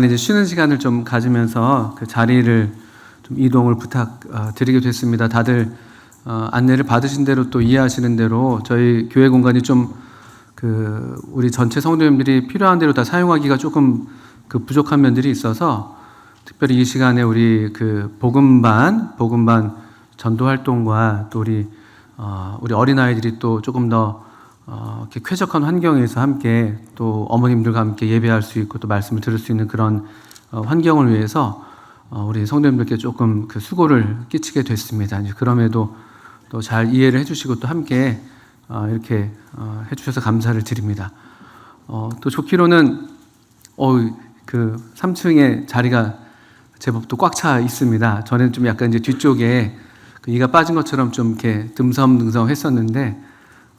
이제 쉬는 시간을 좀 가지면서 그 자리를 좀 이동을 부탁드리게 됐습니다. 다들 안내를 받으신 대로 또 이해하시는 대로 저희 교회 공간이 좀 우리 전체 성도님들이 필요한 대로 다 사용하기가 조금 부족한 면들이 있어서 특별히 이 시간에 우리 복음반 전도 활동과 또 우리 어린아이들이 또 조금 더 이렇게 쾌적한 환경에서 함께 또 어머님들과 함께 예배할 수 있고 또 말씀을 들을 수 있는 그런 환경을 위해서 우리 성도님들께 조금 수고를 끼치게 됐습니다. 그럼에도 또 잘 이해를 해주시고 또 함께 이렇게 해주셔서 감사를 드립니다. 또 좋기로는 3층에 자리가 제법 또 꽉 차 있습니다. 전에는 좀 약간 이제 뒤쪽에 이가 빠진 것처럼 좀 이렇게 듬성듬성 했었는데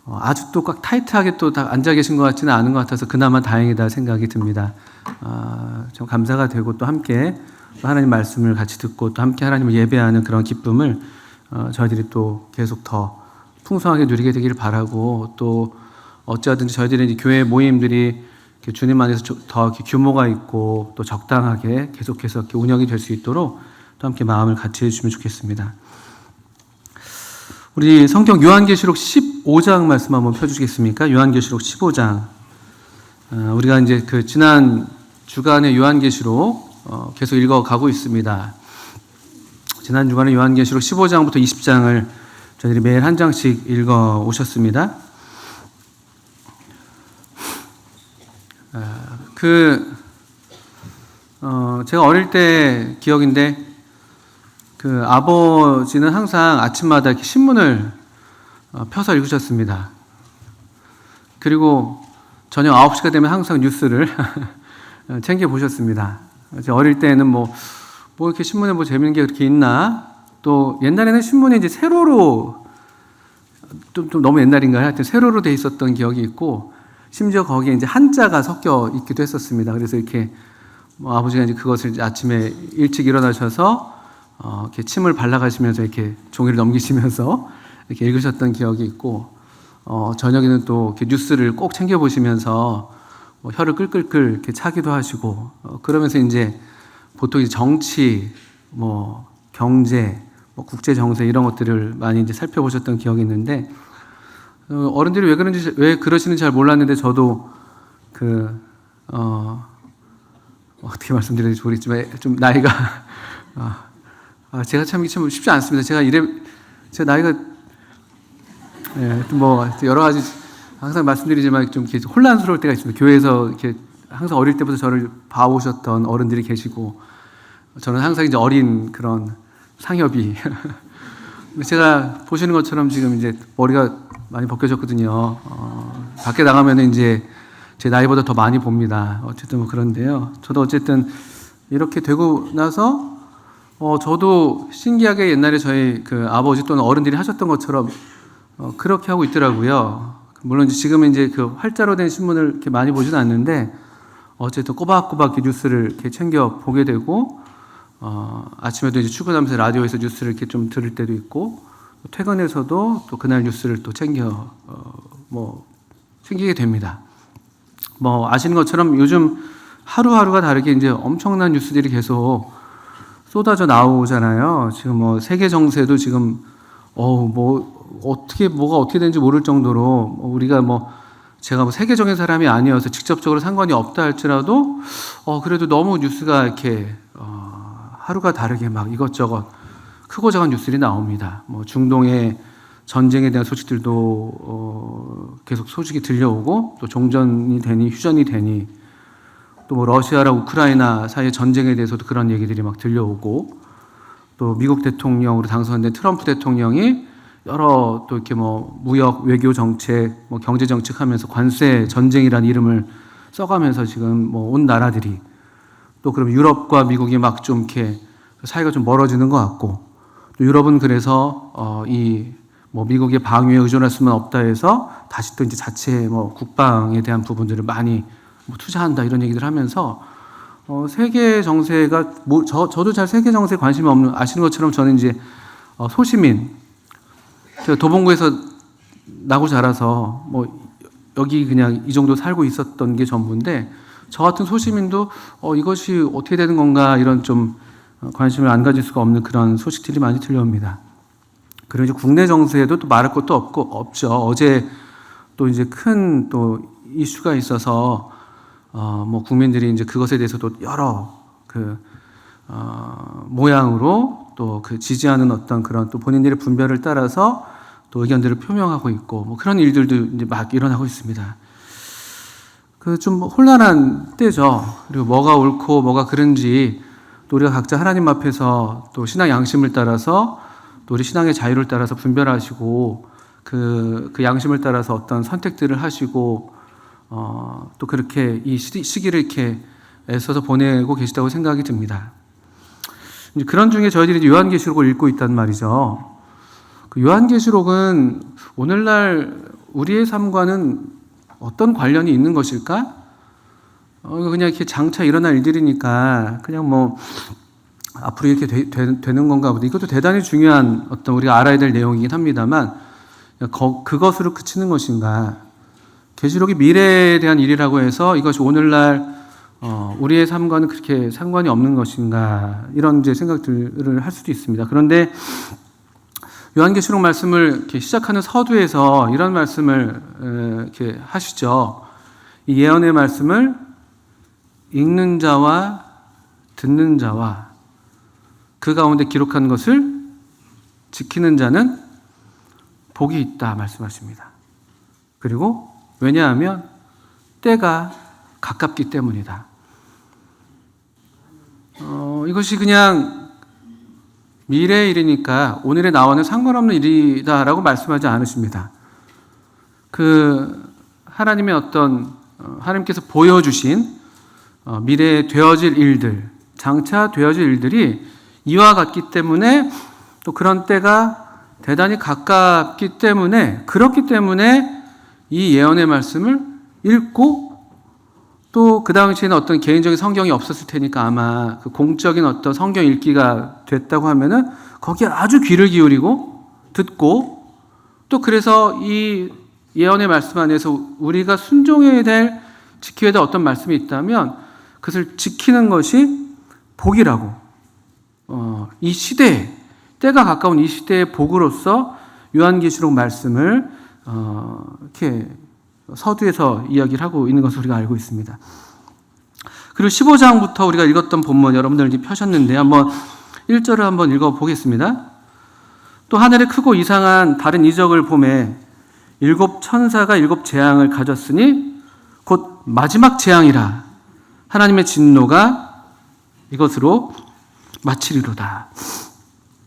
아주 또 꽉 타이트하게 또 다 앉아 계신 것 같지는 않은 것 같아서 그나마 다행이다 생각이 듭니다. 좀 감사가 되고 또 함께 또 하나님 말씀을 같이 듣고 또 함께 하나님을 예배하는 그런 기쁨을 저희들이 또 계속 더 풍성하게 누리게 되기를 바라고, 또 어찌하든지 저희들이 이제 교회 모임들이 주님 안에서 더 규모가 있고 또 적당하게 계속해서 이렇게 운영이 될 수 있도록 또 함께 마음을 같이 해주시면 좋겠습니다. 우리 성경 요한계시록 15장 말씀 한번 펴주시겠습니까? 요한계시록 15장. 우리가 이제 지난 주간의 요한계시록 계속 읽어가고 있습니다. 지난 주간에 요한계시록 15장부터 20장을 저희들이 매일 한 장씩 읽어 오셨습니다. 제가 어릴 때 기억인데 아버지는 항상 아침마다 이렇게 신문을 펴서 읽으셨습니다. 그리고 저녁 9시가 되면 항상 뉴스를 챙겨 보셨습니다. 어릴 때는 뭐 이렇게 신문에 뭐 재밌는 게 그렇게 있나? 또 옛날에는 신문이 이제 세로로 좀 너무 옛날인가요? 하여튼 세로로 돼 있었던 기억이 있고, 심지어 거기에 이제 한자가 섞여 있기도 했었습니다. 그래서 이렇게 아버지가 이제 그것을 이제 아침에 일찍 일어나셔서 이렇게 침을 발라가시면서 이렇게 종이를 넘기시면서 이렇게 읽으셨던 기억이 있고, 저녁에는 또 이렇게 뉴스를 꼭 챙겨보시면서 혀를 끌끌끌 이렇게 차기도 하시고, 그러면서 이제 보통 이제 정치, 경제, 국제 정세 이런 것들을 많이 이제 살펴보셨던 기억이 있는데, 어른들이 왜 그러시는지 잘 몰랐는데 저도 어떻게 말씀드려야 될지 모르겠지만 좀 나이가 제가 참 쉽지 않습니다. 제 나이가 여러 가지 항상 말씀드리지만 좀 이렇게 혼란스러울 때가 있습니다. 교회에서 이렇게 항상 어릴 때부터 저를 봐오셨던 어른들이 계시고, 저는 항상 이제 어린 그런 상엽이. 제가 보시는 것처럼 지금 이제 머리가 많이 벗겨졌거든요. 밖에 나가면 이제 제 나이보다 더 많이 봅니다. 어쨌든 그런데요. 저도 어쨌든 이렇게 되고 나서 저도 신기하게 옛날에 저희 아버지 또는 어른들이 하셨던 것처럼 그렇게 하고 있더라고요. 물론 지금은 이제 활자로 된 신문을 이렇게 많이 보지는 않는데, 어쨌든 꼬박꼬박 뉴스를 이렇게 챙겨 보게 되고, 아침에도 이제 출근하면서 라디오에서 뉴스를 이렇게 좀 들을 때도 있고, 퇴근해서도 또 그날 뉴스를 또 챙기게 됩니다. 아시는 것처럼 요즘 하루하루가 다르게 이제 엄청난 뉴스들이 계속 쏟아져 나오잖아요. 지금 세계 정세도 지금 뭐가 어떻게 되는지 모를 정도로, 우리가 제가 세계적인 사람이 아니어서 직접적으로 상관이 없다 할지라도 그래도 너무 뉴스가 이렇게 하루가 다르게 막 이것저것 크고 작은 뉴스들이 나옵니다. 중동의 전쟁에 대한 소식들도 계속 소식이 들려오고, 또 종전이 되니 휴전이 되니, 또 러시아랑 우크라이나 사이의 전쟁에 대해서도 그런 얘기들이 막 들려오고, 또 미국 대통령으로 당선된 트럼프 대통령이 여러 또 이렇게 무역, 외교 정책, 경제 정책 하면서 관세 전쟁이라는 이름을 써가면서 지금 온 나라들이, 또 그럼 유럽과 미국이 막 좀 이렇게 사이가 좀 멀어지는 것 같고, 또 유럽은 그래서 미국의 방위에 의존할 수만 없다 해서 다시 또 이제 자체 국방에 대한 부분들을 많이 투자한다 이런 얘기들 하면서 세계 정세가 저도 잘 세계 정세에 관심이 없는, 아시는 것처럼 저는 이제 소시민, 제가 도봉구에서 나고 자라서 여기 그냥 이 정도 살고 있었던 게 전부인데, 저 같은 소시민도 이것이 어떻게 되는 건가 이런 좀 관심을 안 가질 수가 없는 그런 소식들이 많이 들려옵니다. 그리고 이제 국내 정세에도 또 말할 것도 없죠. 어제 또 이제 큰 또 이슈가 있어서 뭐 국민들이 이제 그것에 대해서도 여러 모양으로 또 지지하는 어떤 그런 또 본인들의 분별을 따라서 또 의견들을 표명하고 있고 뭐 그런 일들도 이제 막 일어나고 있습니다. 좀 혼란한 때죠. 그리고 뭐가 옳고 뭐가 그른지 또 우리가 각자 하나님 앞에서 또 신앙 양심을 따라서 또 우리 신앙의 자유를 따라서 분별하시고 그 양심을 따라서 어떤 선택들을 하시고 또 그렇게 이 시기를 이렇게 애써서 보내고 계시다고 생각이 듭니다. 이제 그런 중에 저희들이 요한계시록을 읽고 있단 말이죠. 그 요한계시록은 오늘날 우리의 삶과는 어떤 관련이 있는 것일까? 그냥 이렇게 장차 일어날 일들이니까 그냥 뭐 앞으로 이렇게 되는 건가 보다. 이것도 대단히 중요한 어떤 우리가 알아야 될 내용이긴 합니다만 그것으로 그치는 것인가? 계시록이 미래에 대한 일이라고 해서 이것이 오늘날 우리의 삶과는 그렇게 상관이 없는 것인가? 이런 이제 생각들을 할 수도 있습니다. 그런데 요한계시록 말씀을 이렇게 시작하는 서두에서 이런 말씀을 이렇게 하시죠. 이 예언의 말씀을 읽는 자와 듣는 자와 그 가운데 기록한 것을 지키는 자는 복이 있다 말씀하십니다. 그리고 왜냐하면 때가 가깝기 때문이다. 이것이 그냥 미래의 일이니까 오늘의 나와는 상관없는 일이다라고 말씀하지 않으십니다. 하나님의 어떤 하나님께서 보여주신 미래에 되어질 일들, 장차 되어질 일들이 이와 같기 때문에 또 그런 때가 대단히 가깝기 때문에 그렇기 때문에 이 예언의 말씀을 읽고 또 그 당시에는 어떤 개인적인 성경이 없었을 테니까 아마 그 공적인 어떤 성경 읽기가 됐다고 하면은 거기에 아주 귀를 기울이고 듣고 또 그래서 이 예언의 말씀 안에서 우리가 순종해야 될 지켜야 될 어떤 말씀이 있다면 그것을 지키는 것이 복이라고 이 시대에 때가 가까운 이 시대의 복으로서 요한계시록 말씀을 이렇게 서두에서 이야기를 하고 있는 것을 우리가 알고 있습니다. 그리고 15장부터 우리가 읽었던 본문 여러분들 이제 펴셨는데 한번 1절을 한번 읽어보겠습니다. 또 하늘에 크고 이상한 다른 이적을 보매 7 천사가 7 재앙을 가졌으니 곧 마지막 재앙이라 하나님의 진노가 이것으로 마치리로다.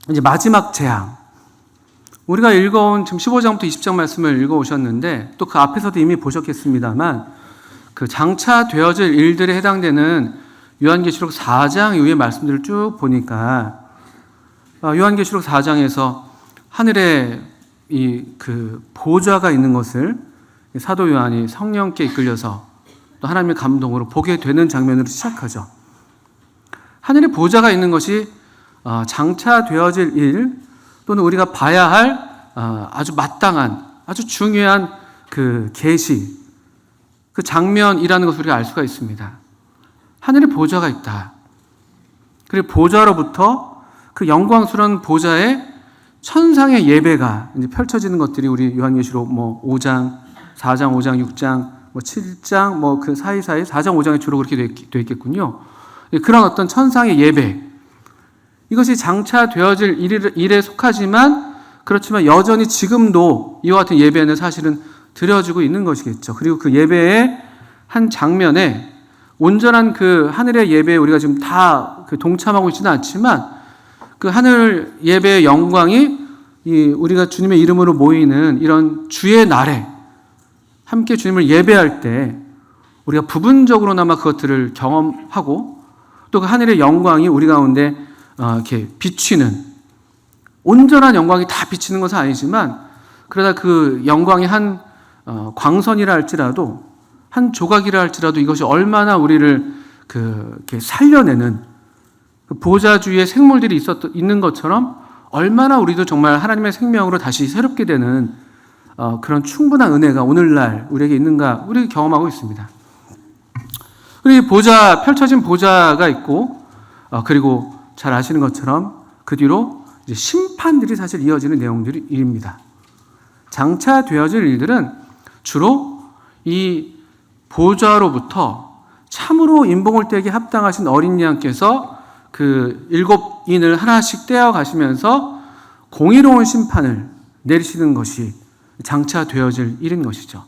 이제 마지막 재앙. 우리가 읽어온 지금 15장부터 20장 말씀을 읽어오셨는데 또 그 앞에서도 이미 보셨겠습니다만 그 장차 되어질 일들에 해당되는 요한계시록 4장 이후의 말씀들을 쭉 보니까 요한계시록 4장에서 하늘에 그 보좌가 있는 것을 사도 요한이 성령께 이끌려서 또 하나님의 감동으로 보게 되는 장면으로 시작하죠. 하늘에 보좌가 있는 것이 장차 되어질 일 또는 우리가 봐야 할 아주 마땅한 아주 중요한 그 계시 그 장면이라는 것을 우리가 알 수가 있습니다. 하늘에 보좌가 있다. 그리고 보좌로부터 그 영광스러운 보좌에 천상의 예배가 이제 펼쳐지는 것들이 우리 요한계시록 5장, 4장, 5장, 6장, 7장 그 사이사이 4장, 5장에 주로 그렇게 되어 있겠군요. 그런 어떤 천상의 예배 이것이 장차 되어질 일에 속하지만 그렇지만 여전히 지금도 이와 같은 예배는 사실은 드려지고 있는 것이겠죠. 그리고 그 예배의 한 장면에 온전한 그 하늘의 예배에 우리가 지금 다 동참하고 있지는 않지만 그 하늘 예배의 영광이 우리가 주님의 이름으로 모이는 이런 주의 날에 함께 주님을 예배할 때 우리가 부분적으로나마 그것들을 경험하고 또 그 하늘의 영광이 우리 가운데 이렇게 비치는 온전한 영광이 다 비치는 것은 아니지만 그러다 그 영광이 한 광선이라 할지라도 한 조각이라 할지라도 이것이 얼마나 우리를 이렇게 살려내는 그 보좌주의 생물들이 있는 것처럼 얼마나 우리도 정말 하나님의 생명으로 다시 새롭게 되는 그런 충분한 은혜가 오늘날 우리에게 있는가 우리가 경험하고 있습니다. 우리 보좌, 펼쳐진 보좌가 있고, 그리고 잘 아시는 것처럼 그 뒤로 이제 심판들이 사실 이어지는 내용들입니다. 장차 되어질 일들은 주로 이 보좌로부터 참으로 인봉을 떼기 합당하신 어린 양께서 그 7인을 하나씩 떼어 가시면서 공의로운 심판을 내리시는 것이 장차 되어질 일인 것이죠.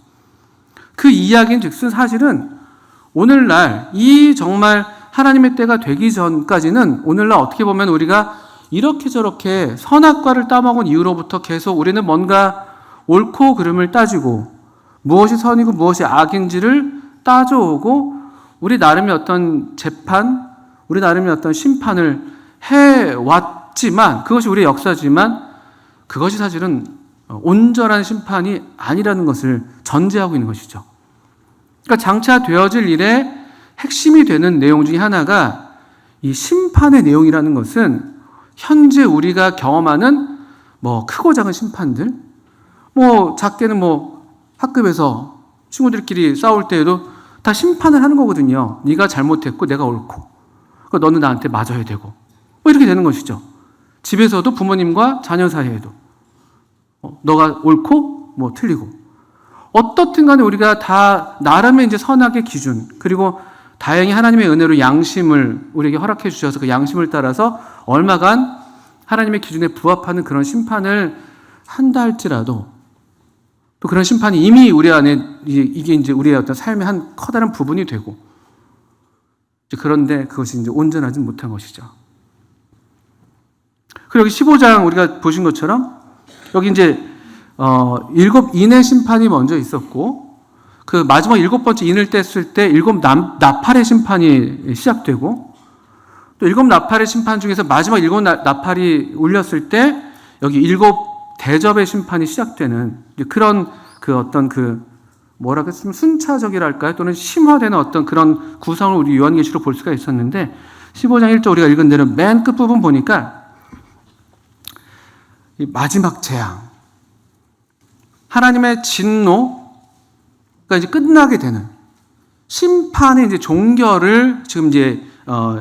그 이야기는 즉슨 사실은 오늘날 이 정말 하나님의 때가 되기 전까지는 오늘날 어떻게 보면 우리가 이렇게 저렇게 선악과를 따먹은 이후로부터 계속 우리는 뭔가 옳고 그름을 따지고 무엇이 선이고 무엇이 악인지를 따져오고 우리 나름의 어떤 재판, 우리 나름의 어떤 심판을 해왔지만 그것이 우리의 역사지만 그것이 사실은 온전한 심판이 아니라는 것을 전제하고 있는 것이죠. 그러니까 장차 되어질 일의 핵심이 되는 내용 중에 하나가 이 심판의 내용이라는 것은 현재 우리가 경험하는 뭐 크고 작은 심판들, 뭐 작게는 뭐 학급에서 친구들끼리 싸울 때에도 다 심판을 하는 거거든요. 네가 잘못했고 내가 옳고, 그러니까 너는 나한테 맞아야 되고, 뭐 이렇게 되는 것이죠. 집에서도 부모님과 자녀 사이에도 너가 옳고 뭐 틀리고, 어떻든 간에 우리가 다 나름의 이제 선악의 기준, 그리고 다행히 하나님의 은혜로 양심을 우리에게 허락해 주셔서 그 양심을 따라서 얼마간 하나님의 기준에 부합하는 그런 심판을 한다 할지라도 또 그런 심판이 이미 우리 안에 이게 이제 우리의 어떤 삶의 한 커다란 부분이 되고, 그런데 그것이 이제 온전하지 못한 것이죠. 그리고 여기 15장 우리가 보신 것처럼 여기 이제 7인의 심판이 먼저 있었고, 그 마지막 7번째 인을 뗐을 때 7나팔의 심판이 시작되고, 또 7나팔의 심판 중에서 마지막 7나팔이 울렸을 때 여기 7대접의 심판이 시작되는 그런 그 어떤 그 뭐라고 했으면 순차적이랄까요? 또는 심화되는 어떤 그런 구성을 우리 요한계시로 볼 수가 있었는데 15장 1절 우리가 읽은 대로 맨 끝부분 보니까 이 마지막 재앙, 하나님의 진노가 이제 끝나게 되는 심판의 이제 종결을 지금 이제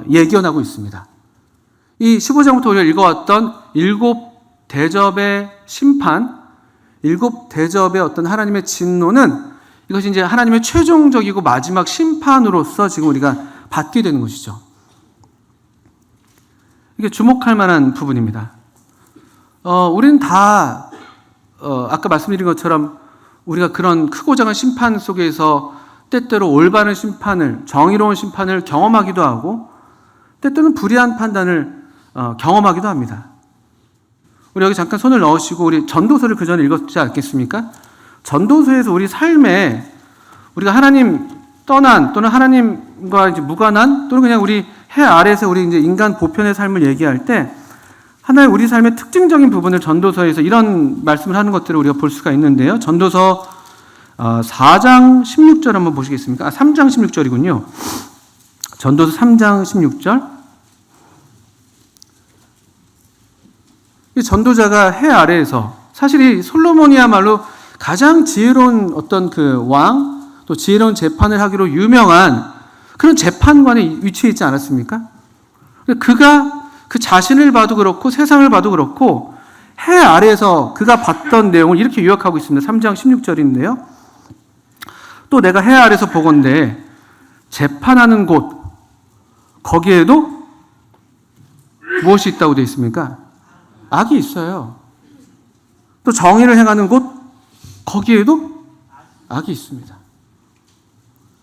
예견하고 있습니다. 이 15장부터 우리가 읽어왔던 7대접의 심판, 7대접의 어떤 하나님의 진노는 이것이 이제 하나님의 최종적이고 마지막 심판으로서 지금 우리가 받게 되는 것이죠. 이게 주목할 만한 부분입니다. 우리는 다 아까 말씀드린 것처럼 우리가 그런 크고 작은 심판 속에서 때때로 올바른 심판을, 정의로운 심판을 경험하기도 하고 때때로는 불의한 판단을 경험하기도 합니다. 우리 여기 잠깐 손을 넣으시고 우리 전도서를 그 전에 읽었지 않겠습니까? 전도서에서 우리 삶에 우리가 하나님 떠난 또는 하나님과 이제 무관한 또는 그냥 우리 해 아래에서 우리 이제 인간 보편의 삶을 얘기할 때 하나의 우리 삶의 특징적인 부분을 전도서에서 이런 말씀을 하는 것들을 우리가 볼 수가 있는데요. 전도서 4장 16절 한번 보시겠습니까? 3장 16절이군요. 전도서 3장 16절. 이 전도자가 해 아래에서 사실 이 솔로몬이야말로 가장 지혜로운 어떤 그 왕, 또 지혜로운 재판을 하기로 유명한 그런 재판관에 위치해 있지 않았습니까? 그가 그 자신을 봐도 그렇고 세상을 봐도 그렇고 해 아래에서 그가 봤던 내용을 이렇게 요약하고 있습니다. 3장 16절인데요. 또 내가 해 아래에서 보건대 재판하는 곳 거기에도 무엇이 있다고 되어 있습니까? 악이 있어요. 또 정의를 행하는 곳 거기에도 악이 있습니다.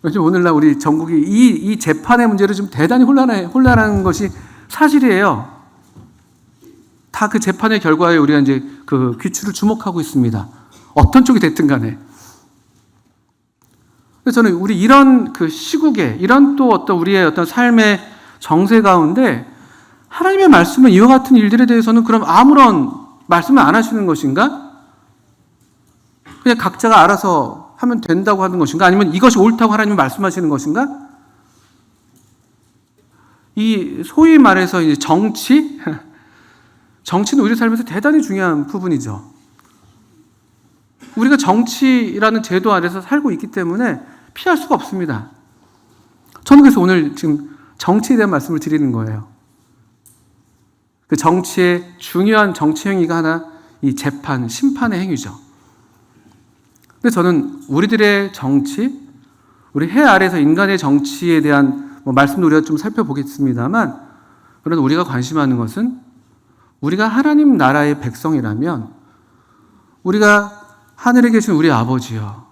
요즘 오늘날 우리 전국이 이 재판의 문제로 좀 대단히 혼란한 것이 사실이에요. 다 그 재판의 결과에 우리가 이제 그 귀추를 주목하고 있습니다. 어떤 쪽이 됐든 간에. 그래서 저는 우리 이런 그 시국에 이런 또 어떤 우리의 어떤 삶의 정세 가운데 하나님의 말씀은 이와 같은 일들에 대해서는 그럼 아무런 말씀을 안 하시는 것인가? 그냥 각자가 알아서 하면 된다고 하는 것인가? 아니면 이것이 옳다고 하나님이 말씀하시는 것인가? 이 소위 말해서 이제 정치는 우리 삶에서 대단히 중요한 부분이죠. 우리가 정치라는 제도 아래서 살고 있기 때문에 피할 수가 없습니다. 저는 그래서 오늘 지금 정치에 대한 말씀을 드리는 거예요. 그 정치의 중요한 정치 행위가 하나 이 재판, 심판의 행위죠. 근데 저는 우리들의 정치, 우리 해 아래에서 인간의 정치에 대한 말씀도 우리가 좀 살펴보겠습니다만, 그러나 우리가 관심하는 것은 우리가 하나님 나라의 백성이라면 우리가 하늘에 계신 우리 아버지여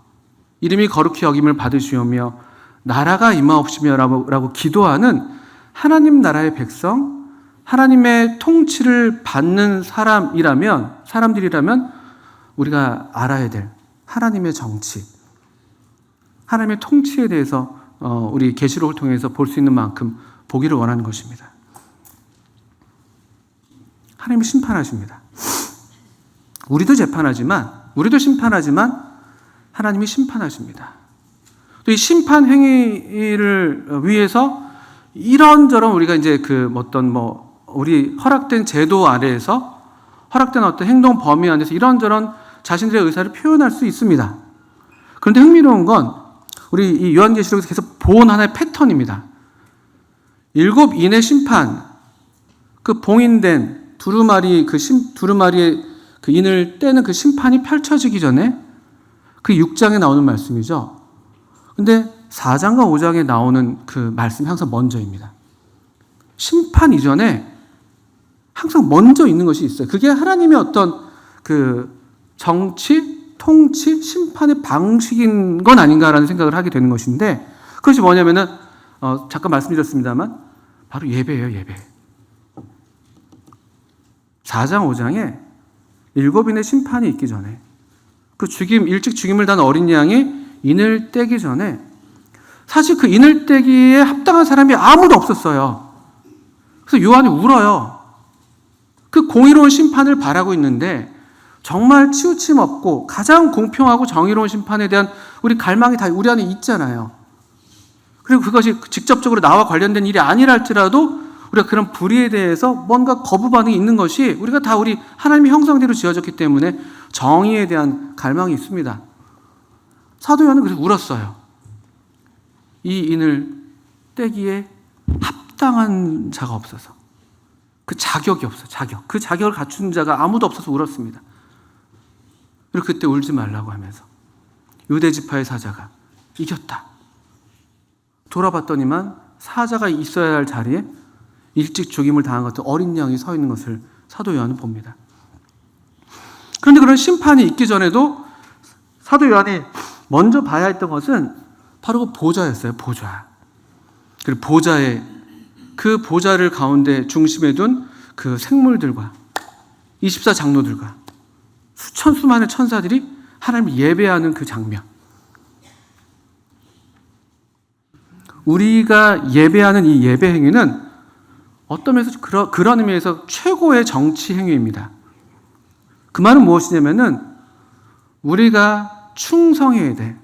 이름이 거룩히 여김을 받으시오며 나라가 임하옵시며 라고 기도하는 하나님 나라의 백성, 하나님의 통치를 받는 사람들이라면 우리가 알아야 될 하나님의 정치, 하나님의 통치에 대해서 우리 계시록을 통해서 볼 수 있는 만큼 보기를 원하는 것입니다. 하나님이 심판하십니다. 우리도 재판하지만, 우리도 심판하지만 하나님이 심판하십니다. 또 이 심판 행위를 위해서 이런저런 우리가 이제 우리 허락된 제도 아래에서 허락된 어떤 행동 범위 안에서 이런저런 자신들의 의사를 표현할 수 있습니다. 그런데 흥미로운 건 우리 이 요한계시록에서 계속 본 하나의 패턴입니다. 7인의 심판, 그 봉인된 두루마리의 그 인을 떼는 그 심판이 펼쳐지기 전에 그 6장에 나오는 말씀이죠. 근데 4장과 5장에 나오는 그 말씀이 항상 먼저입니다. 심판 이전에 항상 먼저 있는 것이 있어요. 그게 하나님의 어떤 그 정치, 통치, 심판의 방식인 건 아닌가라는 생각을 하게 되는 것인데, 그것이 뭐냐면은 잠깐 말씀드렸습니다만 바로 예배예요. 예배. 4장 5장에 7인의 심판이 있기 전에, 그 일찍 죽임을 단 어린 양이 인을 떼기 전에 사실 그 인을 떼기에 합당한 사람이 아무도 없었어요. 그래서 요한이 울어요. 그 공의로운 심판을 바라고 있는데 정말 치우침 없고 가장 공평하고 정의로운 심판에 대한 우리 갈망이 다 우리 안에 있잖아요. 그리고 그것이 직접적으로 나와 관련된 일이 아니라 할지라도 우리가 그런 불의에 대해서 뭔가 거부 반응이 있는 것이 우리가 다 우리 하나님의 형상대로 지어졌기 때문에 정의에 대한 갈망이 있습니다. 사도 요한은 그래서 울었어요. 이 인을 떼기에 합당한 자가 없어서, 그 자격이 없어, 그 자격을 갖춘 자가 아무도 없어서 울었습니다. 그리고 그때 울지 말라고 하면서 유대 지파의 사자가 이겼다. 돌아봤더니만 사자가 있어야 할 자리에 일찍 죽임을 당한 것 같은 어린 양이 서 있는 것을 사도 요한은 봅니다. 그런데 그런 심판이 있기 전에도 사도 요한이 먼저 봐야 했던 것은 바로 그 보좌였어요. 보좌. 그리고 그 보좌를 가운데 중심에 둔 그 생물들과 24장로들과 수많은 천사들이 하나님을 예배하는 그 장면. 우리가 예배하는 이 예배 행위는 어떤 면에서 그런 의미에서 최고의 정치 행위입니다. 그 말은 무엇이냐면은 우리가 충성해야 돼.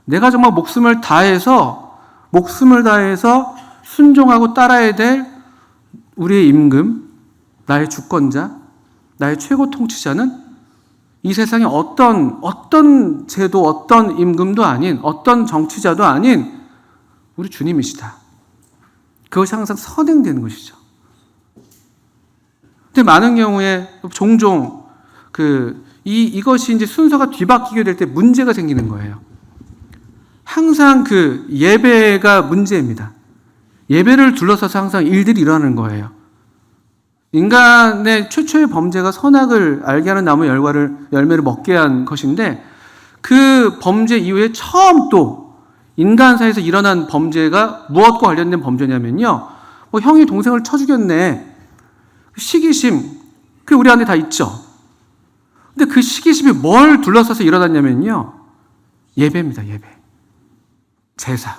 내가 정말 목숨을 다해서 순종하고 따라야 될 우리의 임금, 나의 주권자, 나의 최고 통치자는 이 세상에 어떤 제도, 어떤 임금도 아닌, 어떤 정치자도 아닌 우리 주님이시다. 그것이 항상 선행되는 것이죠. 근데 많은 경우에 종종 이것이 이제 순서가 뒤바뀌게 될 때 문제가 생기는 거예요. 항상 그 예배가 문제입니다. 예배를 둘러싸서 항상 일들이 일어나는 거예요. 인간의 최초의 범죄가 선악을 알게 하는 나무 열매를 먹게 한 것인데, 그 범죄 이후에 처음 또 인간 사이에서 일어난 범죄가 무엇과 관련된 범죄냐면요, 형이 동생을 쳐 죽였네. 시기심, 그게 우리 안에 다 있죠. 근데 그 시기심이 뭘 둘러싸서 일어났냐면요, 예배입니다. 예배. 제사.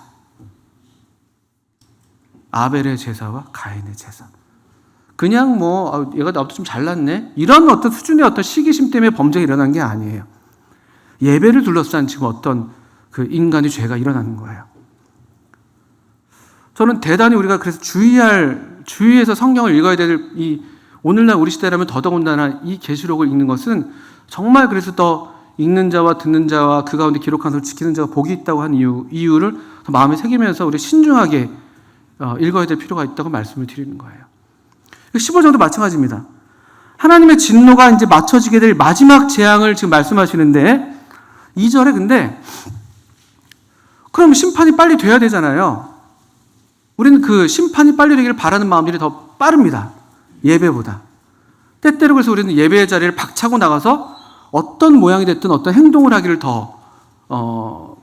아벨의 제사와 가인의 제사. 그냥 얘가 나보다 좀 잘났네, 이런 어떤 수준의 어떤 시기심 때문에 범죄가 일어난 게 아니에요. 예배를 둘러싼 지금 어떤 그 인간의 죄가 일어나는 거예요. 저는 대단히 우리가 그래서 주의해서 성경을 읽어야 될 오늘날 우리 시대라면 더더군다나 이 계시록을 읽는 것은 정말 그래서 더 읽는 자와 듣는 자와 그 가운데 기록한 것을 지키는 자가 복이 있다고 한 이유를 마음에 새기면서 우리 신중하게 읽어야 될 필요가 있다고 말씀을 드리는 거예요. 15장도 마찬가지입니다. 하나님의 진노가 이제 맞춰지게 될 마지막 재앙을 지금 말씀하시는데 2절에 근데 그럼 심판이 빨리 돼야 되잖아요. 우리는 그 심판이 빨리 되기를 바라는 마음들이 더 빠릅니다. 예배보다. 때때로 그래서 우리는 예배의 자리를 박차고 나가서 어떤 모양이 됐든 어떤 행동을 하기를 더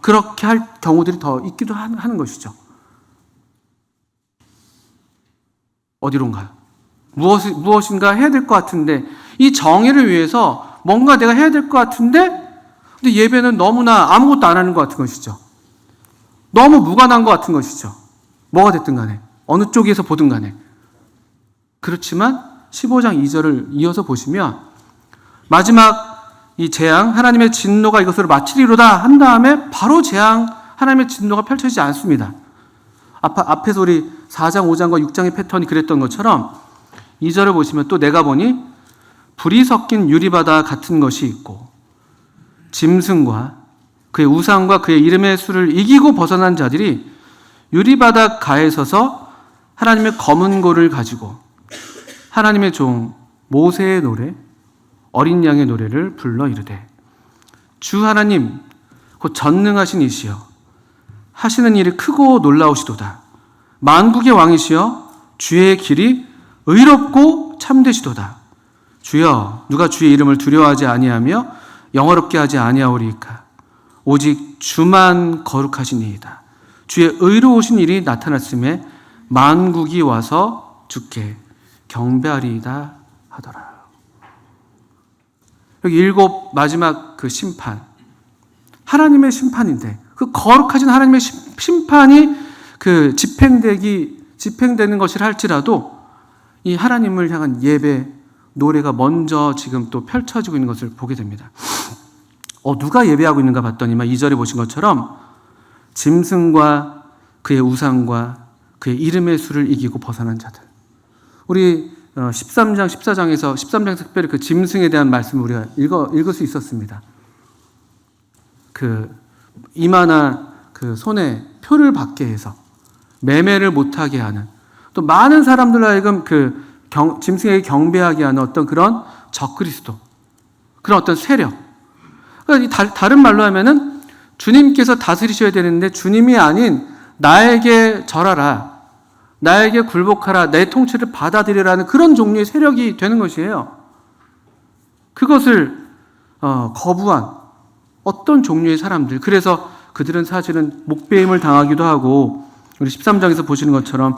그렇게 할 경우들이 더 있기도 하는 것이죠. 어디론가요? 무엇인가 해야 될 것 같은데 이 정의를 위해서 뭔가 내가 해야 될 것 같은데 근데 예배는 너무나 아무것도 안 하는 것 같은 것이죠. 너무 무관한 것 같은 것이죠. 뭐가 됐든 간에 어느 쪽에서 보든 간에 그렇지만 15장 2절을 이어서 보시면 마지막 이 재앙 하나님의 진노가 이것으로 마치리로다 한 다음에 바로 재앙 하나님의 진노가 펼쳐지지 않습니다. 앞에서 우리 4장 5장과 6장의 패턴이 그랬던 것처럼 2절을 보시면 또 내가 보니 불이 섞인 유리바다 같은 것이 있고 짐승과 그의 우상과 그의 이름의 수를 이기고 벗어난 자들이 유리바다 가에 서서 하나님의 검은 고를 가지고 하나님의 종 모세의 노래 어린 양의 노래를 불러 이르되 주 하나님 곧 전능하신 이시여 하시는 일이 크고 놀라우시도다. 만국의 왕이시여 주의 길이 의롭고 참되시도다. 주여 누가 주의 이름을 두려워하지 아니하며 영화롭게 하지 아니하오리이까. 오직 주만 거룩하시니이다. 주의 의로우신 일이 나타났음에 만국이 와서 주께 경배하리이다 하더라. 여기 7 마지막 그 심판 하나님의 심판인데 그 거룩하신 하나님의 심판이 그 집행되는 것이라 할지라도 이 하나님을 향한 예배 노래가 먼저 지금 또 펼쳐지고 있는 것을 보게 됩니다. 누가 예배하고 있는가 봤더니만 2절에 보신 것처럼 짐승과 그의 우상과 그의 이름의 수를 이기고 벗어난 자들. 우리 13장 14장에서 13장에서 특별히 그 짐승에 대한 말씀을 우리가 읽을 수 있었습니다. 그 이마나 그 손에 표를 받게 해서 매매를 못하게 하는 또 많은 사람들로 하여금 그 짐승에게 경배하게 하는 어떤 그런 적그리스도 그런 어떤 세력. 그러니까 다른 말로 하면은 주님께서 다스리셔야 되는데 주님이 아닌 나에게 절하라, 나에게 굴복하라, 내 통치를 받아들이라는 그런 종류의 세력이 되는 것이에요. 그것을 거부한 어떤 종류의 사람들. 그래서 그들은 사실은 목배임을 당하기도 하고 우리 13장에서 보시는 것처럼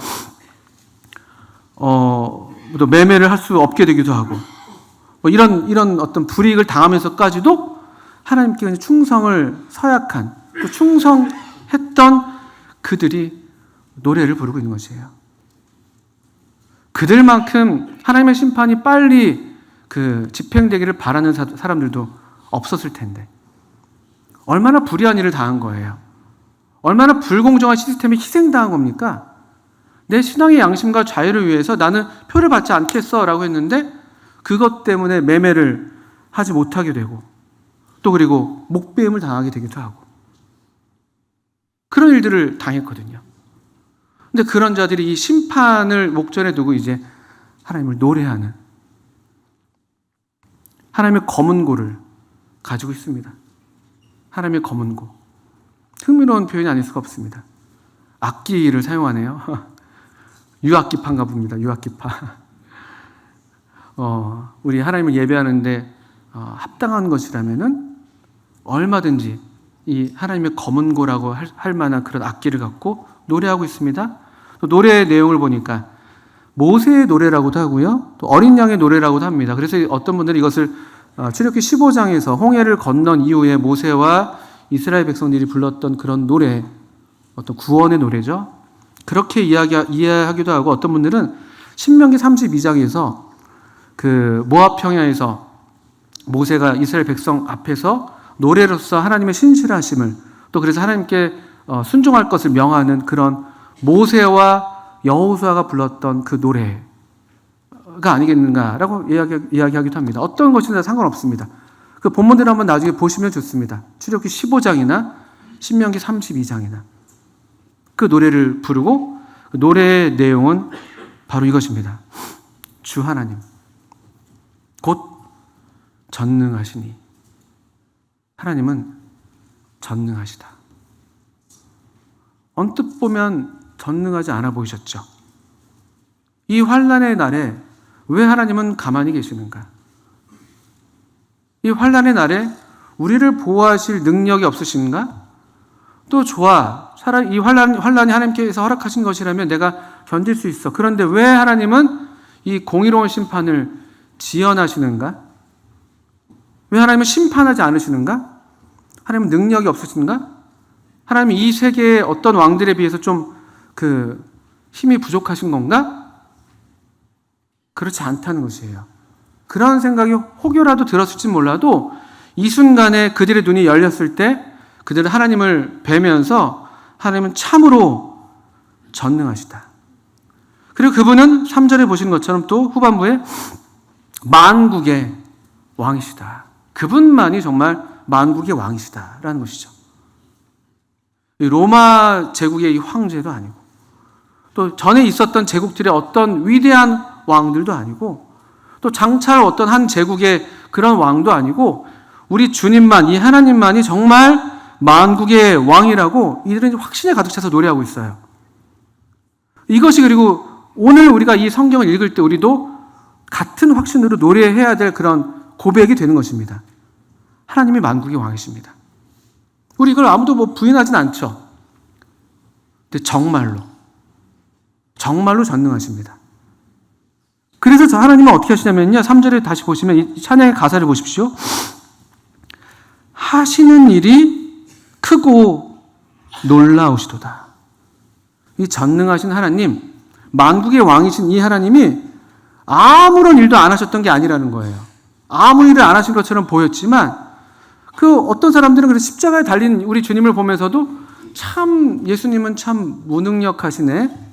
또 매매를 할 수 없게 되기도 하고 이런 어떤 불이익을 당하면서까지도 하나님께 충성을 서약한 또 충성했던 그들이 노래를 부르고 있는 것이에요. 그들만큼 하나님의 심판이 빨리 그 집행되기를 바라는 사람들도 없었을 텐데 얼마나 불의한 일을 당한 거예요. 얼마나 불공정한 시스템에 희생당한 겁니까? 내 신앙의 양심과 자유를 위해서 나는 표를 받지 않겠어 라고 했는데 그것 때문에 매매를 하지 못하게 되고 또 그리고 목배임을 당하게 되기도 하고 그런 일들을 당했거든요. 근데 그런 자들이 이 심판을 목전에 두고 이제 하나님을 노래하는 하나님의 검은 고를 가지고 있습니다. 하나님의 검은 고. 흥미로운 표현이 아닐 수가 없습니다. 악기를 사용하네요. 유악기파인가 봅니다. 유악기파. 우리 하나님을 예배하는데 합당한 것이라면은 얼마든지 이 하나님의 검은 고라고 할 만한 그런 악기를 갖고 노래하고 있습니다. 또 노래의 내용을 보니까 모세의 노래라고도 하고요. 또 어린 양의 노래라고도 합니다. 그래서 어떤 분들이 이것을 출애굽기 15장에서 홍해를 건넌 이후에 모세와 이스라엘 백성들이 불렀던 그런 노래, 어떤 구원의 노래죠. 그렇게 이해하기도 하고 어떤 분들은 신명기 32장에서 그 모압 평야에서 모세가 이스라엘 백성 앞에서 노래로서 하나님의 신실하심을 또 그래서 하나님께 순종할 것을 명하는 그런 모세와 여호수아가 불렀던 그 노래가 아니겠는가라고 이야기하기도 합니다. 어떤 것이나 상관없습니다. 그 본문대로 한번 나중에 보시면 좋습니다. 출애굽기 15장이나 신명기 32장이나 그 노래를 부르고 그 노래의 내용은 바로 이것입니다. 주 하나님 곧 전능하시니. 하나님은 전능하시다. 언뜻 보면 전능하지 않아 보이셨죠? 이 환난의 날에 왜 하나님은 가만히 계시는가? 이 환난의 날에 우리를 보호하실 능력이 없으신가? 또 좋아, 차라리 이 환난이 하나님께서 허락하신 것이라면 내가 견딜 수 있어. 그런데 왜 하나님은 이 공의로운 심판을 지연하시는가? 왜 하나님은 심판하지 않으시는가? 하나님은 능력이 없으신가? 하나님이 이 세계의 어떤 왕들에 비해서 좀 힘이 부족하신 건가? 그렇지 않다는 것이에요. 그런 생각이 혹여라도 들었을지 몰라도 이 순간에 그들의 눈이 열렸을 때 그들은 하나님을 뵈면서 하나님은 참으로 전능하시다. 그리고 그분은 3절에 보시는 것처럼 또 후반부에 만국의 왕이시다. 그분만이 정말 만국의 왕이시다라는 것이죠. 로마 제국의 이 황제도 아니고 또 전에 있었던 제국들의 어떤 위대한 왕들도 아니고 또 장차 어떤 한 제국의 그런 왕도 아니고 우리 주님만, 이 하나님만이 정말 만국의 왕이라고 이들은 확신에 가득 차서 노래하고 있어요. 이것이 그리고 오늘 우리가 이 성경을 읽을 때 우리도 같은 확신으로 노래해야 될 그런 고백이 되는 것입니다. 하나님이 만국의 왕이십니다. 우리 이걸 아무도 부인하진 않죠. 근데 정말로 전능하십니다. 그래서 저 하나님은 어떻게 하시냐면요. 3절에 다시 보시면 이 찬양의 가사를 보십시오. 하시는 일이 크고 놀라우시도다. 이 전능하신 하나님, 만국의 왕이신 이 하나님이 아무런 일도 안 하셨던 게 아니라는 거예요. 아무 일을 안 하신 것처럼 보였지만 어떤 사람들은 그래서 십자가에 달린 우리 주님을 보면서도 참 예수님은 참 무능력하시네.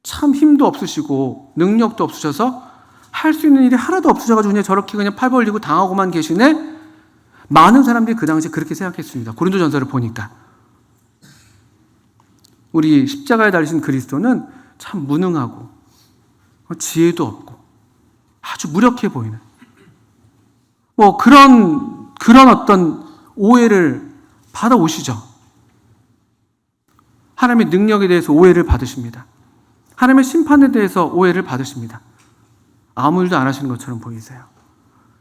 참 힘도 없으시고 능력도 없으셔서 할 수 있는 일이 하나도 없으셔가지고 그냥 저렇게 그냥 팔 벌리고 당하고만 계시네. 많은 사람들이 그 당시에 그렇게 생각했습니다. 고린도전서를 보니까 우리 십자가에 달리신 그리스도는 참 무능하고 지혜도 없고 아주 무력해 보이는 그런 어떤 오해를 받아오시죠. 하나님의 능력에 대해서 오해를 받으십니다. 하나님의 심판에 대해서 오해를 받으십니다. 아무 일도 안 하시는 것처럼 보이세요.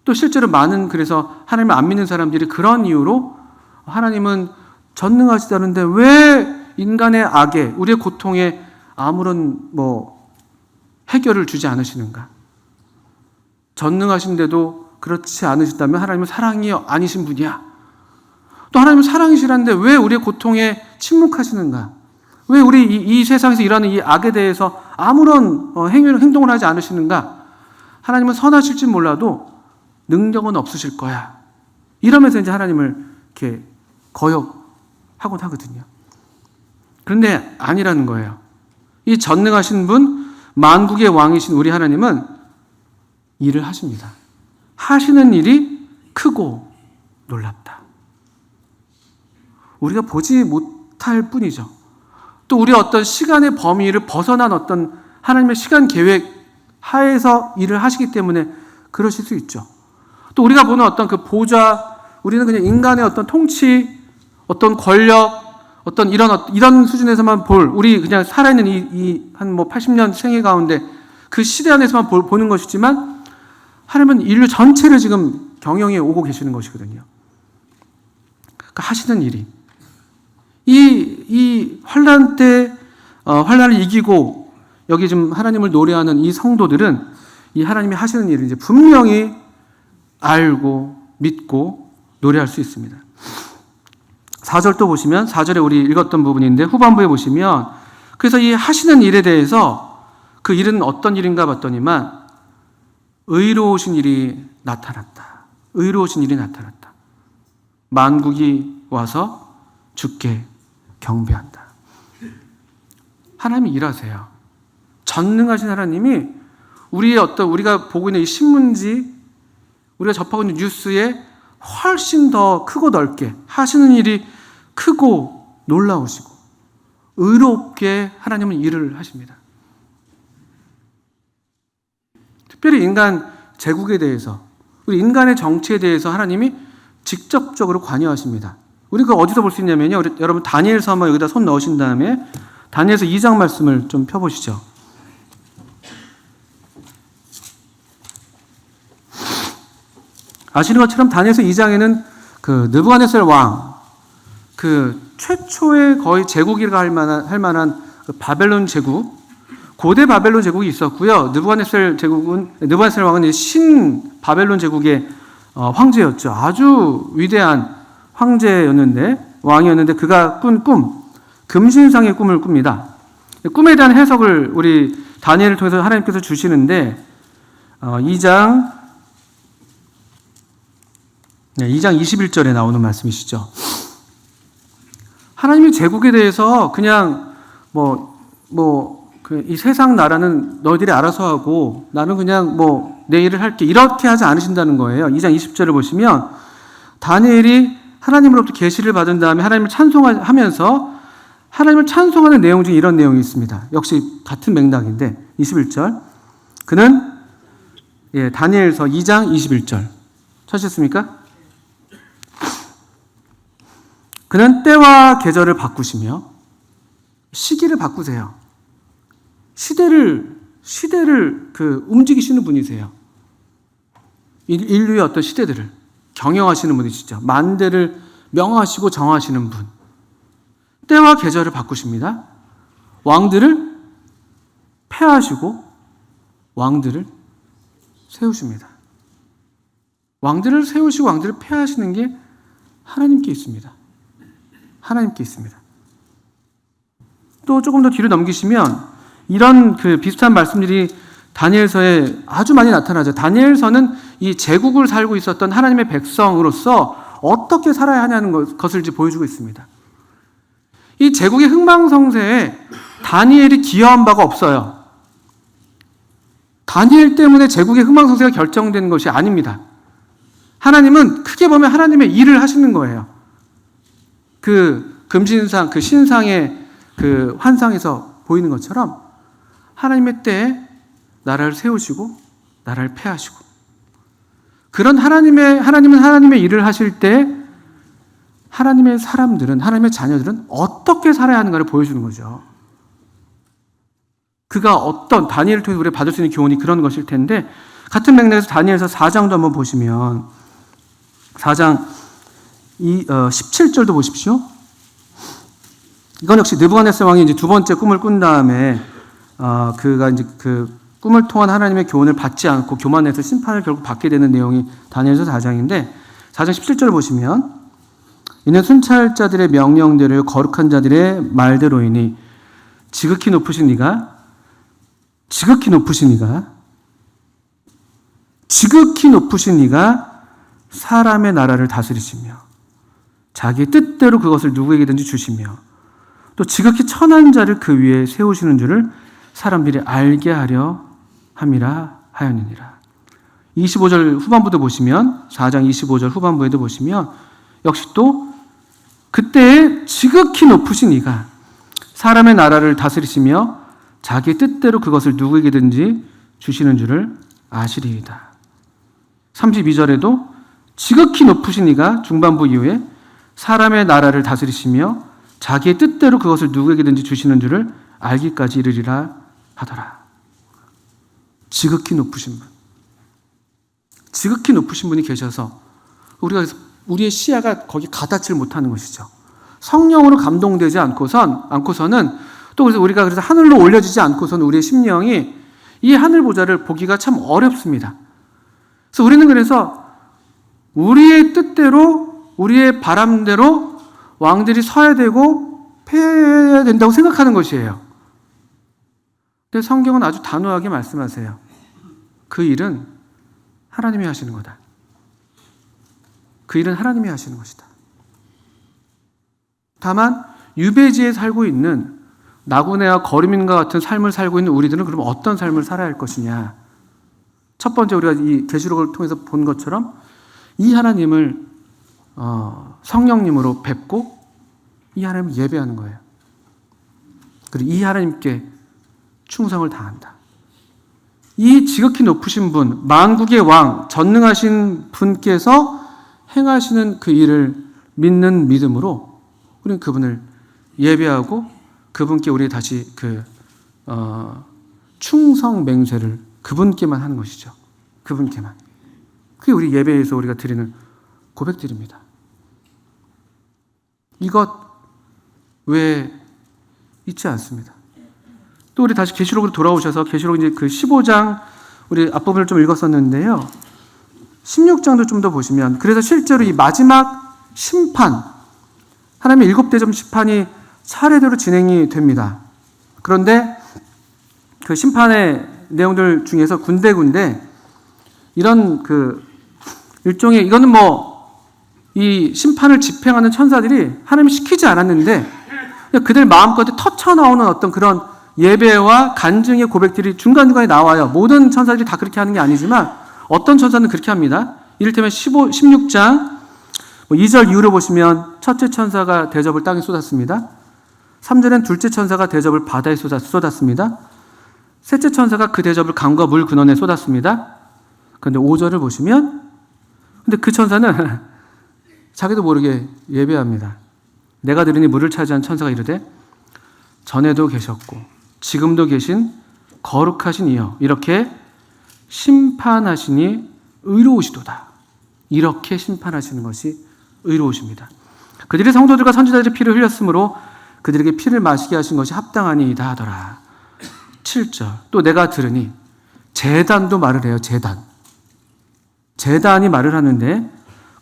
또 실제로 많은 그래서 하나님을 안 믿는 사람들이 그런 이유로 하나님은 전능하시다는데 왜 인간의 악에 우리의 고통에 아무런 해결을 주지 않으시는가? 전능하신데도 그렇지 않으시다면 하나님은 사랑이 아니신 분이야. 또 하나님은 사랑이시라는데 왜 우리의 고통에 침묵하시는가? 왜 우리 이 세상에서 일하는 이 악에 대해서 아무런 행동을 하지 않으시는가? 하나님은 선하실지 몰라도 능력은 없으실 거야. 이러면서 이제 하나님을 이렇게 거역하곤 하거든요. 그런데 아니라는 거예요. 이 전능하신 분, 만국의 왕이신 우리 하나님은 일을 하십니다. 하시는 일이 크고 놀랍다. 우리가 보지 못할 뿐이죠. 또 우리의 어떤 시간의 범위를 벗어난 어떤 하나님의 시간 계획 하에서 일을 하시기 때문에 그러실 수 있죠. 또 우리가 보는 어떤 그 보좌, 우리는 그냥 인간의 어떤 통치, 어떤 권력, 어떤 이런 수준에서만 우리 그냥 살아있는 한 80년 생애 가운데 그 시대 안에서만 보는 것이지만 하나님은 인류 전체를 지금 경영해 오고 계시는 것이거든요. 그러니까 하시는 일이 이 환난 때 환난을 이기고 여기 지금 하나님을 노래하는 이 성도들은 이 하나님이 하시는 일을 이제 분명히 알고 믿고 노래할 수 있습니다. 4절도 보시면 4절에 우리 읽었던 부분인데 후반부에 보시면 그래서 이 하시는 일에 대해서 그 일은 어떤 일인가 봤더니만 의로우신 일이 나타났다. 의로우신 일이 나타났다. 만국이 와서 주께 경배한다. 하나님이 일하세요. 전능하신 하나님이 우리가 보고 있는 이 신문지, 우리가 접하고 있는 뉴스에 훨씬 더 크고 넓게 하시는 일이 크고 놀라우시고 의롭게 하나님은 일을 하십니다. 특별히 인간 제국에 대해서, 우리 인간의 정치에 대해서 하나님이 직접적으로 관여하십니다. 우리 그 어디서 볼 수 있냐면요. 여러분 다니엘서 한번 여기다 손 넣으신 다음에 다니엘서 2장 말씀을 좀 펴보시죠. 아시는 것처럼 다니엘서 2장에는 그 느부갓네살 왕, 그 최초의 거의 제국이라 할 만한 그 바벨론 제국, 고대 바벨론 제국이 있었고요. 느부갓네살 왕은 신 바벨론 제국의 황제였죠. 아주 위대한 왕이었는데 그가 꾼 꿈, 금신상의 꿈을 꿉니다. 꿈에 대한 해석을 우리 다니엘을 통해서 하나님께서 주시는데 2장 21절에 나오는 말씀이시죠. 하나님이 제국에 대해서 그냥 이 세상 나라는 너희들이 알아서 하고 나는 그냥 내 일을 할게 이렇게 하지 않으신다는 거예요. 2장 20절을 보시면 다니엘이 하나님으로부터 계시를 받은 다음에 하나님을 찬송하면서 하나님을 찬송하는 내용 중에 이런 내용이 있습니다. 역시 같은 맥락인데 21절 그는 다니엘서 2장 21절 찾으셨습니까? 그는 때와 계절을 바꾸시며 시기를 바꾸세요. 시대를 움직이시는 분이세요. 인류의 어떤 시대들을 경영하시는 분이시죠. 만대를 명하시고 정하시는 분. 때와 계절을 바꾸십니다. 왕들을 폐하시고 왕들을 세우십니다. 왕들을 세우시고 왕들을 폐하시는 게 하나님께 있습니다. 하나님께 있습니다. 또 조금 더 뒤로 넘기시면 이런 그 비슷한 말씀들이 다니엘서에 아주 많이 나타나죠. 다니엘서는 이 제국을 살고 있었던 하나님의 백성으로서 어떻게 살아야 하냐는 것을 이제 보여주고 있습니다. 이 제국의 흥망성쇠에 다니엘이 기여한 바가 없어요. 다니엘 때문에 제국의 흥망성쇠가 결정된 것이 아닙니다. 하나님은 크게 보면 하나님의 일을 하시는 거예요. 그 금신상, 그 신상의 그 환상에서 보이는 것처럼 하나님의 때에 나라를 세우시고 나라를 폐하시고 그런 하나님은 하나님의 일을 하실 때 하나님의 사람들은 하나님의 자녀들은 어떻게 살아야 하는가를 보여주는 거죠. 그가 어떤 다니엘을 통해서 우리가 받을 수 있는 교훈이 그런 것일 텐데 같은 맥락에서 다니엘서 4장도 한번 보시면 4장 17절도 보십시오. 이건 역시 느부갓네살 왕이 이제 두 번째 꿈을 꾼 다음에 그가 이제 그 꿈을 통한 하나님의 교훈을 받지 않고 교만해서 심판을 결국 받게 되는 내용이 다니엘서 4장인데 4장 17절을 보시면 이는 순찰자들의 명령대로 거룩한 자들의 말대로이니 지극히 높으신 이가 사람의 나라를 다스리시며 자기 뜻대로 그것을 누구에게든지 주시며 또 지극히 천한 자를 그 위에 세우시는 줄을 사람들이 알게 하려 함이라 하였느니라. 25절 후반부도 보시면 4장 25절 후반부에도 보시면 역시 또 그때에 지극히 높으신 이가 사람의 나라를 다스리시며 자기 뜻대로 그것을 누구에게든지 주시는 줄을 아시리이다. 32절에도 지극히 높으신 이가 중반부 이후에 사람의 나라를 다스리시며 자기의 뜻대로 그것을 누구에게든지 주시는 줄을 알기까지 이르리라 하더라. 지극히 높으신 분이 계셔서 우리의 시야가 거기 가닿지를 못하는 것이죠. 성령으로 감동되지 않고서는 또 우리가 그래서 하늘로 올려지지 않고서는 우리의 심령이 이 하늘 보좌를 보기가 참 어렵습니다. 그래서 우리는 우리의 뜻대로 우리의 바람대로 왕들이 서야 되고 패해야 된다고 생각하는 것이에요. 근데 성경은 아주 단호하게 말씀하세요. 그 일은 하나님이 하시는 거다. 그 일은 하나님이 하시는 것이다. 다만 유배지에 살고 있는 나그네와 거류민과 같은 삶을 살고 있는 우리들은 그럼 어떤 삶을 살아야 할 것이냐. 첫 번째 우리가 이 계시록을 통해서 본 것처럼 이 하나님을 성령님으로 뵙고 이 하나님을 예배하는 거예요. 그리고 이 하나님께 충성을 다한다. 이 지극히 높으신 분, 만국의 왕, 전능하신 분께서 행하시는 그 일을 믿는 믿음으로 우리는 그분을 예배하고 그분께 우리 다시 충성 맹세를 그분께만 하는 것이죠. 그분께만. 그게 우리 예배에서 우리가 드리는 고백들입니다. 이것 외에 있지 않습니다. 또 우리 다시 계시록으로 돌아오셔서 계시록 이제 그 15장 우리 앞부분을 좀 읽었었는데요. 16장도 좀 더 보시면 그래서 실제로 이 마지막 심판 하나님의 7대접 심판이 차례대로 진행이 됩니다. 그런데 그 심판의 내용들 중에서 군데군데 이런 일종의 이거는 이 심판을 집행하는 천사들이 하나님이 시키지 않았는데 그들 마음껏 터쳐나오는 어떤 그런 예배와 간증의 고백들이 중간중간에 나와요. 모든 천사들이 다 그렇게 하는 게 아니지만 어떤 천사는 그렇게 합니다. 이를테면 16장 2절 이후로 보시면 첫째 천사가 대접을 땅에 쏟았습니다. 3절엔 둘째 천사가 대접을 바다에 쏟았습니다. 셋째 천사가 그 대접을 강과 물 근원에 쏟았습니다. 그런데 5절을 보시면 근데 그 천사는 자기도 모르게 예배합니다. 내가 들으니 물을 차지한 천사가 이르되 전에도 계셨고 지금도 계신 거룩하신 이여 이렇게 심판하시니 의로우시도다. 이렇게 심판하시는 것이 의로우십니다. 그들이 성도들과 선지자들의 피를 흘렸으므로 그들에게 피를 마시게 하신 것이 합당하니이다 하더라. 7절 또 내가 들으니 제단도 말을 해요. 제단이 말을 하는데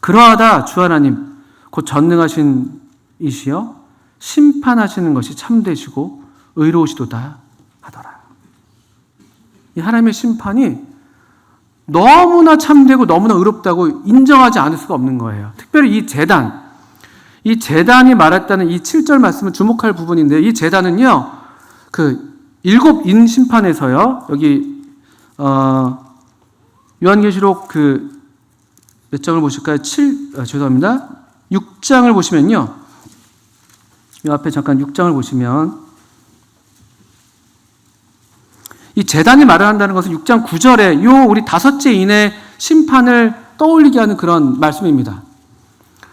그러하다 주 하나님 곧 전능하신 이시여 심판하시는 것이 참되시고 의로우시도다 하더라. 이 하나님의 심판이 너무나 참되고 너무나 의롭다고 인정하지 않을 수가 없는 거예요. 특별히 이 제단이 말했다는 이 7절 말씀은 주목할 부분인데 이 제단은요 그 7인 심판에서요 여기 요한계시록 몇 장을 보실까요? 6장을 보시면요. 이 앞에 잠깐 6장을 보시면 이 제단이 말을 한다는 것은 6장 9절에 요 우리 다섯째 인의 심판을 떠올리게 하는 그런 말씀입니다.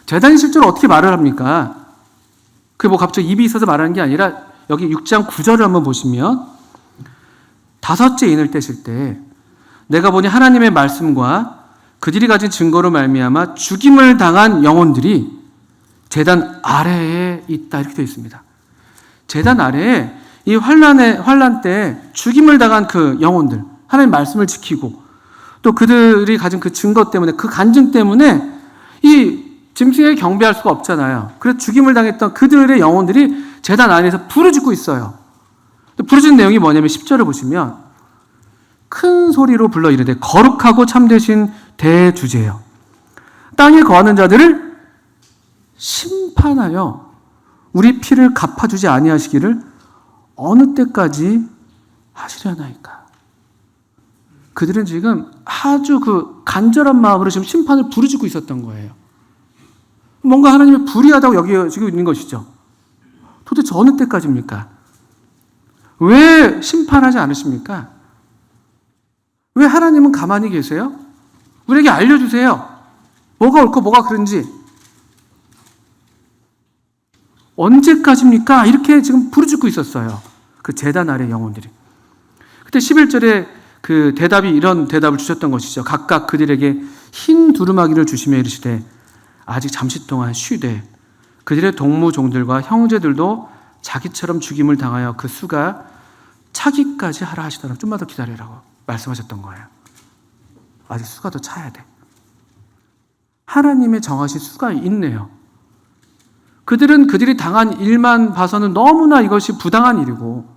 제단이 실제로 어떻게 말을 합니까? 그게 갑자기 입이 있어서 말하는 게 아니라 여기 6장 9절을 한번 보시면 다섯째 인을 떼실 때 내가 보니 하나님의 말씀과 그들이 가진 증거로 말미암아 죽임을 당한 영혼들이 제단 아래에 있다 이렇게 되어 있습니다. 제단 아래에 이 환난 때 죽임을 당한 그 영혼들 하나님의 말씀을 지키고 또 그들이 가진 그 증거 때문에 그 간증 때문에 이 짐승에게 경배할 수가 없잖아요. 그래서 죽임을 당했던 그들의 영혼들이 제단 안에서 부르짖고 있어요. 부르짖는 내용이 뭐냐면 10절을 보시면 큰 소리로 불러 이르되 거룩하고 참되신 대주제여 땅에 거하는 자들을 심판하여 우리 피를 갚아주지 아니하시기를 어느 때까지 하시려나이까. 그들은 지금 아주 간절한 마음으로 지금 심판을 부르짖고 있었던 거예요. 뭔가 하나님의 불의하다고 여기지고 있는 것이죠. 도대체 어느 때까지입니까? 왜 심판하지 않으십니까? 왜 하나님은 가만히 계세요? 우리에게 알려주세요. 뭐가 옳고 뭐가 그른지. 언제까지입니까? 이렇게 지금 부르짖고 있었어요. 그 제단 아래 영혼들이. 그때 11절에 그 대답이 이런 대답을 주셨던 것이죠. 각각 그들에게 흰 두루마기를 주시며 이르시되 아직 잠시 동안 쉬되 그들의 동무종들과 형제들도 자기처럼 죽임을 당하여 그 수가 차기까지 하라 하시더라. 좀만 더 기다리라고 말씀하셨던 거예요. 아직 수가 더 차야 돼. 하나님의 정하신 수가 있네요. 그들이 당한 일만 봐서는 너무나 이것이 부당한 일이고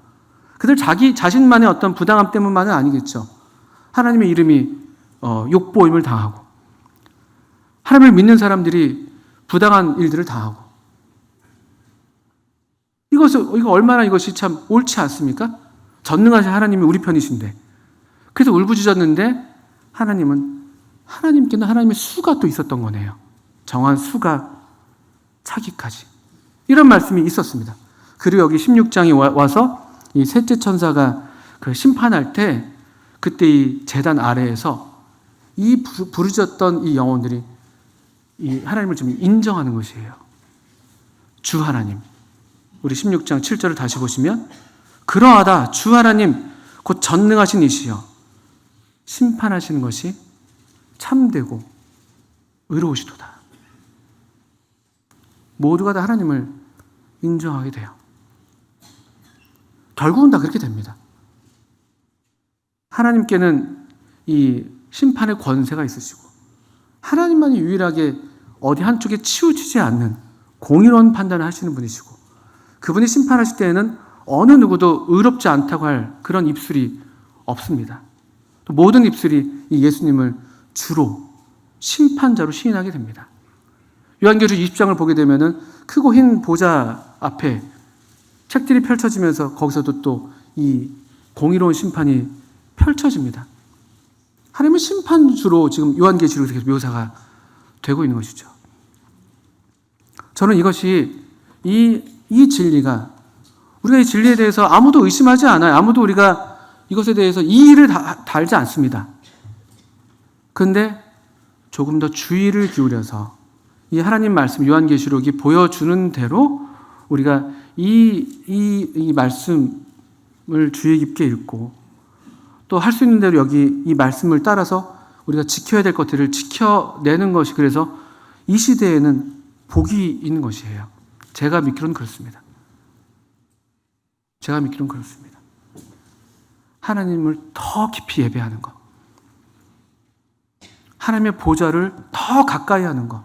그들 자신만의 어떤 부당함 때문만은 아니겠죠. 하나님의 이름이 욕보임을 당하고 하나님을 믿는 사람들이 부당한 일들을 당하고 이거 얼마나 이것이 참 옳지 않습니까? 전능하신 하나님이 우리 편이신데 그래서 울부짖었는데 하나님께는 하나님의 수가 또 있었던 거네요. 정한 수가 차기까지. 이런 말씀이 있었습니다. 그리고 여기 16장에 와서 이 셋째 천사가 그 심판할 때 그때 이 제단 아래에서 이 부르짖었던 이 영혼들이 이 하나님을 좀 인정하는 것이에요. 주 하나님. 우리 16장 7절을 다시 보시면 그러하다 주 하나님 곧 전능하신 이시여 심판하시는 것이 참되고 의로우시도다. 모두가 다 하나님을 인정하게 돼요. 결국은 다 그렇게 됩니다. 하나님께는 이 심판의 권세가 있으시고 하나님만이 유일하게 어디 한쪽에 치우치지 않는 공의로운 판단을 하시는 분이시고 그분이 심판하실 때에는 어느 누구도 의롭지 않다고 할 그런 입술이 없습니다. 또 모든 입술이 이 예수님을 주로 심판자로 시인하게 됩니다. 요한계시록 20장을 보게 되면은 크고 흰 보좌 앞에 책들이 펼쳐지면서 거기서도 또 이 공의로운 심판이 펼쳐집니다. 하나님은 심판주로 지금 요한계시록에서 계속 묘사가 되고 있는 것이죠. 저는 이것이 이 진리가 우리가 이 진리에 대해서 아무도 의심하지 않아요. 아무도 우리가 이것에 대해서 이의를 달지 않습니다. 그런데 조금 더 주의를 기울여서 이 하나님 말씀 요한계시록이 보여주는 대로 우리가 이 말씀을 주의 깊게 읽고 또 할 수 있는 대로 여기 이 말씀을 따라서 우리가 지켜야 될 것들을 지켜내는 것이 그래서 이 시대에는 복이 있는 것이에요. 제가 믿기로는 그렇습니다. 하나님을 더 깊이 예배하는 것. 하나님의 보좌를 더 가까이 하는 것.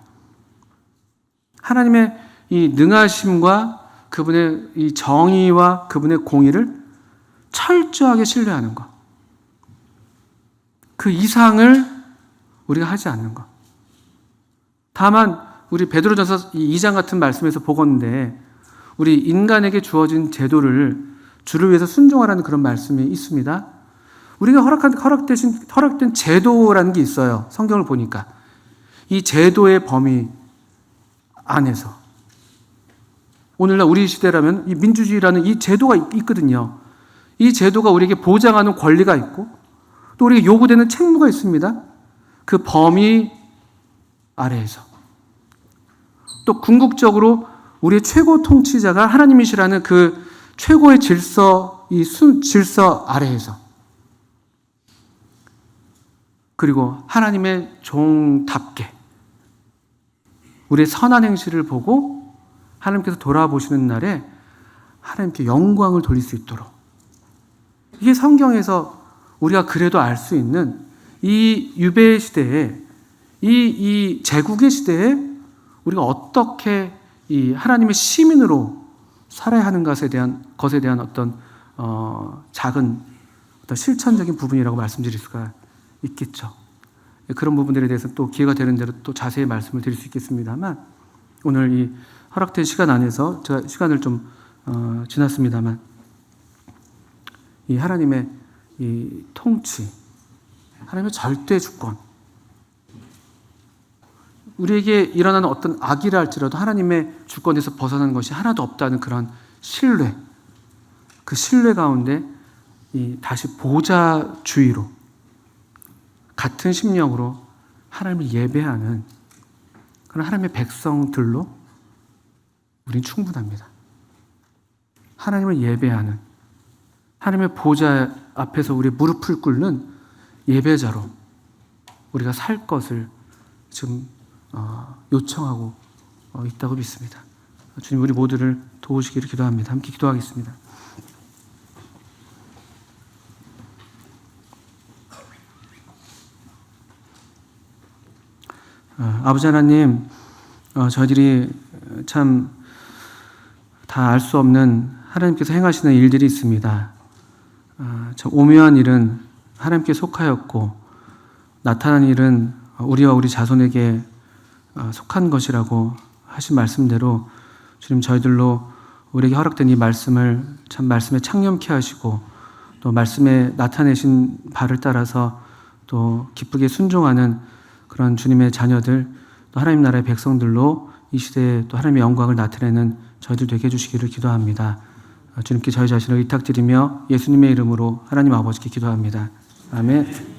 하나님의 이 능하심과 그분의 이 정의와 그분의 공의를 철저하게 신뢰하는 것. 그 이상을 우리가 하지 않는 것. 다만 우리 베드로전서 2장 같은 말씀에서 보건대 우리 인간에게 주어진 제도를 주를 위해서 순종하라는 그런 말씀이 있습니다. 우리가 허락된 제도라는 게 있어요. 성경을 보니까. 이 제도의 범위 안에서. 오늘날 우리 시대라면 이 민주주의라는 이 제도가 있거든요. 이 제도가 우리에게 보장하는 권리가 있고 또 우리에게 요구되는 책무가 있습니다. 그 범위 아래에서. 또 궁극적으로 우리의 최고 통치자가 하나님이시라는 그 최고의 질서, 질서 아래에서. 그리고 하나님의 종답게 우리의 선한 행실을 보고 하나님께서 돌아보시는 날에 하나님께 영광을 돌릴 수 있도록. 이게 성경에서 우리가 그래도 알 수 있는 이 유배 시대에 이 제국의 시대에 우리가 어떻게 이 하나님의 시민으로 살아야 하는 것에 대한 어떤 작은 어떤 실천적인 부분이라고 말씀드릴 수가 있겠죠. 그런 부분들에 대해서 또 기회가 되는 대로 또 자세히 말씀을 드릴 수 있겠습니다만 오늘 이 허락된 시간 안에서 제가 시간을 좀 지났습니다만 이 하나님의 이 통치, 하나님의 절대 주권, 우리에게 일어나는 어떤 악이라 할지라도 하나님의 주권에서 벗어나는 것이 하나도 없다는 그런 신뢰, 그 신뢰 가운데 다시 보좌주의로 같은 심령으로 하나님을 예배하는 그런 하나님의 백성들로 우린 충분합니다. 하나님을 예배하는 하나님의 보좌 앞에서 우리 무릎을 꿇는 예배자로 우리가 살 것을 지금 요청하고 있다고 믿습니다. 주님 우리 모두를 도우시기를 기도합니다. 함께 기도하겠습니다. 아버지 하나님, 저희들이 참 다 알 수 없는 하나님께서 행하시는 일들이 있습니다. 참 오묘한 일은 하나님께 속하였고 나타난 일은 우리와 우리 자손에게 속한 것이라고 하신 말씀대로 주님 저희들로 우리에게 허락된 이 말씀을 참 말씀에 창념케 하시고 또 말씀에 나타내신 바를 따라서 또 기쁘게 순종하는 그런 주님의 자녀들 또 하나님 나라의 백성들로 이 시대에 또 하나님의 영광을 나타내는 저희들 되게 해주시기를 기도합니다. 주님께 저희 자신을 의탁드리며 예수님의 이름으로 하나님 아버지께 기도합니다. 아멘.